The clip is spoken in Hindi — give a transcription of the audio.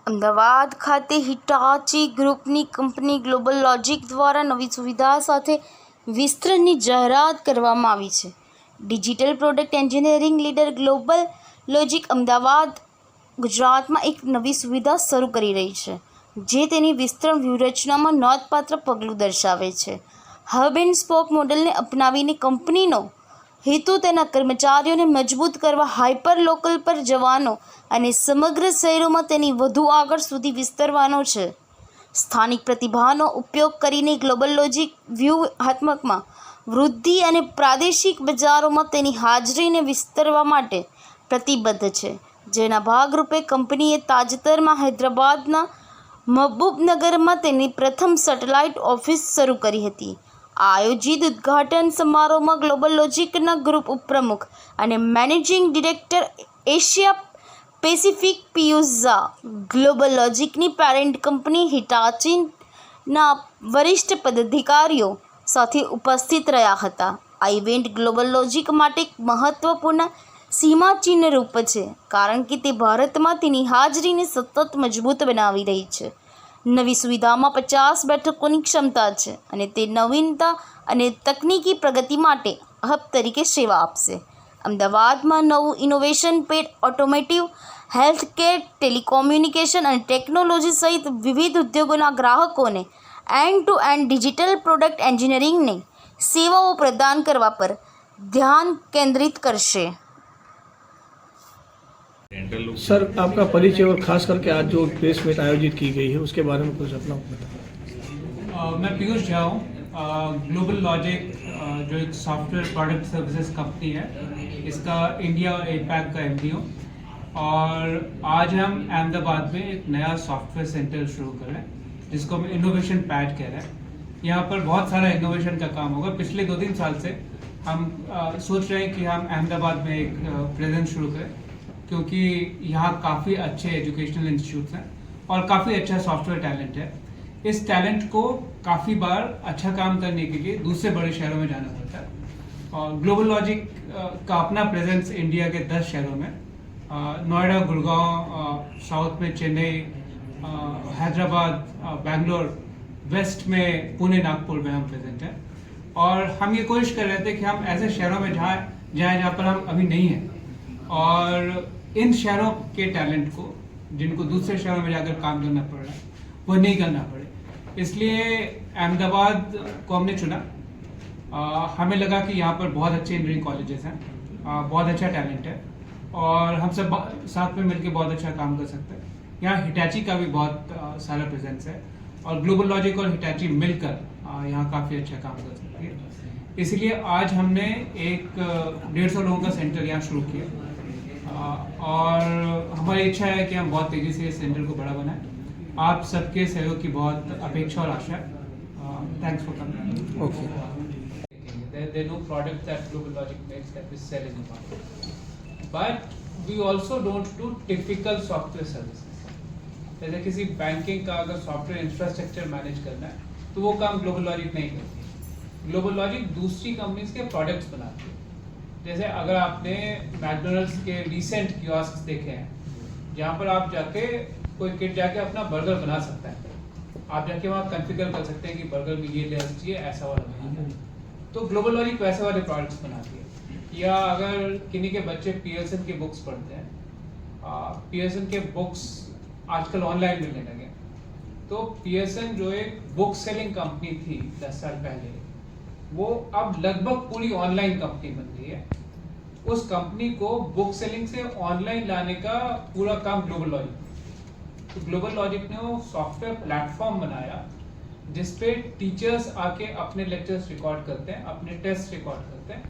અમદાવાદ ખાતે હિટાચી ગ્રુપની કંપની ગ્લોબલ લોજિક દ્વારા નવી સુવિધા સાથે વિસ્તરણની જાહેરાત કરવામાં આવી છે. Digital product engineering leader global logic Ahmedabad ગુજરાતમાં એક નવી સુવિધા શરૂ કરી રહી છે, જે તેની વિસ્તરણ વ્યૂહરચનામાં નોંધપાત્ર પગલું દર્શાવે છે. હબ એન્ડ સ્પોક મોડેલને અપનાવીને કંપનીનો હેતુ તેના કર્મચારીઓને મજબૂત કરવા, હાઇપર લોકલ પર જવાનો અને સમગ્ર શહેરોમાં તેની વધુ આગળ સુધી વિસ્તરવાનો છે. સ્થાનિક પ્રતિભાનો ઉપયોગ કરીને ગ્લોબલ લોજિક વ્યૂહાત્મકમાં વૃદ્ધિ અને પ્રાદેશિક બજારોમાં તેની હાજરીને વિસ્તરવા માટે પ્રતિબદ્ધ છે, જેના ભાગરૂપે કંપનીએ તાજેતરમાં હૈદરાબાદના મહબૂબનગરમાં તેની પ્રથમ સેટેલાઇટ ઓફિસ શરૂ કરી હતી. આયોજિત ઉદ્ઘાટન સમારોહમાં ગ્લોબલ લોજિકના ગ્રુપ ઉપપ્રમુખ અને managing director Asia Pacific Piyush Jha, global લોજિકની પેરેન્ટ કંપની હિટાચીના વરિષ્ઠ પદાધિકારીઓ સાથે ઉપસ્થિત રહ્યા હતા. આ ઇવેન્ટ ગ્લોબલ લોજિક માટે એક મહત્વપૂર્ણ સીમાચિહ્નરૂપ છે, કારણ કે તે ભારતમાં તેની હાજરીને સતત મજબૂત બનાવી રહી છે. નવી સુવિધામાં 50 બેઠકોની ક્ષમતા છે અને તે નવીનતા અને તકનીકી પ્રગતિ માટે હબ તરીકે સેવા આપશે. અમદાવાદમાં નવું ઇનોવેશન પેડ ઓટોમોટિવ, હેલ્થકેર, ટેલિકોમ્યુનિકેશન અને ટેકનોલોજી સહિત વિવિધ ઉદ્યોગોના ગ્રાહકોને end to end digital product એન્જિનિયરિંગની સેવાઓ પ્રદાન કરવા પર ધ્યાન કેન્દ્રિત करशे. सर, आपका परिचय और खास करके आज जो प्रेस मीट आयोजित की गई है उसके बारे में कुछ अपना बताएं. मैं पीयूष झा हूँ. ग्लोबल लॉजिक जो एक सॉफ्टवेयर प्रोडक्ट सर्विसेज कंपनी है, इसका इंडिया और एपैक का एमडी हूँ. और आज हम अहमदाबाद में एक नया सॉफ्टवेयर सेंटर शुरू कर रहे हैं, जिसको हम इनोवेशन पैड कह रहे हैं. यहाँ पर बहुत सारा इनोवेशन का काम होगा. पिछले 2-3 साल से हम सोच रहे हैं कि हम अहमदाबाद में एक प्रेजेंस शुरू करें, क्योंकि यहाँ काफ़ी अच्छे एजुकेशनल इंस्टीट्यूट्स हैं और काफ़ी अच्छा सॉफ्टवेयर टैलेंट है. इस टैलेंट को काफ़ी बार अच्छा काम करने के लिए दूसरे बड़े शहरों में जाना पड़ता है. और ग्लोबल लॉजिक का अपना प्रेजेंस इंडिया के 10 शहरों में, नोएडा, गुड़गांव, साउथ में चेन्नई, हैदराबाद, बेंगलोर, वेस्ट में पुणे, नागपुर में हम प्रेजेंट हैं. और हम ये कोशिश कर रहे थे कि हम ऐसे शहरों में जहाँ पर हम अभी नहीं हैं, और इन शहरों के टैलेंट को, जिनको दूसरे शहरों में जाकर काम करना पड़ रहा है, वो नहीं करना पड़े. इसलिए अहमदाबाद को हमने चुना. हमें लगा कि यहाँ पर बहुत अच्छे इंजीनियरिंग कॉलेजेस हैं, बहुत अच्छा टैलेंट है और हम सब साथ में मिलकर बहुत अच्छा काम कर सकते हैं. यहाँ हिटाची का भी बहुत सारा प्रेजेंस है और ग्लोबल लॉजिक और हिटाची मिलकर यहाँ काफ़ी अच्छा काम कर सकती है. इसलिए आज हमने एक 150 लोगों का सेंटर यहाँ शुरू किया और हमारी इच्छा है कि हम बहुत तेज़ी से इस सेंटर को बड़ा बनाएं. आप सबके सहयोग की बहुत अपेक्षा और आशा है. Thanks for coming. Okay. There are no products that Global Logic makes that we sell in the market. But we also don't do typical software services. जैसे किसी बैंकिंग का अगर सॉफ्टवेयर इंफ्रास्ट्रक्चर मैनेज करना है, तो वो काम ग्लोबल लॉजिक नहीं करती. ग्लोबल लॉजिक दूसरी कंपनीज के प्रोडक्ट्स बनाती है. जैसे अगर आपने मैकडोनल्ड्स के रिसेंट कियोस्क देखे हैं, जहाँ पर आप जाके कोई किड जाके अपना बर्गर बना सकता है. आप जाके वहाँ कॉन्फ़िगर कर सकते हैं कि बर्गर में ये लेयर चाहिए, ऐसा वाला बनाना है. तो ग्लोबल लॉजिक वैसे वाले प्रोडक्ट्स बनाती है. या अगर किन्हीं के बच्चे पियर्सन की बुक्स पढ़ते हैं, पियर्सन के बुक्स आजकल ऑनलाइन मिलने लगे. तो पियर्सन जो एक बुक सेलिंग कंपनी थी 10 साल पहले, वो अब लगभग पूरी ऑनलाइन कंपनी बन गई है. उस कंपनी को बुक सेलिंग से ऑनलाइन लाने का पूरा काम ग्लोबल लॉजिक. तो ग्लोबल लॉजिक ने वो सॉफ्टवेयर प्लेटफॉर्म बनाया जिसपे टीचर्स आके अपने लेक्चर्स रिकॉर्ड करते हैं, अपने टेस्ट रिकॉर्ड करते हैं.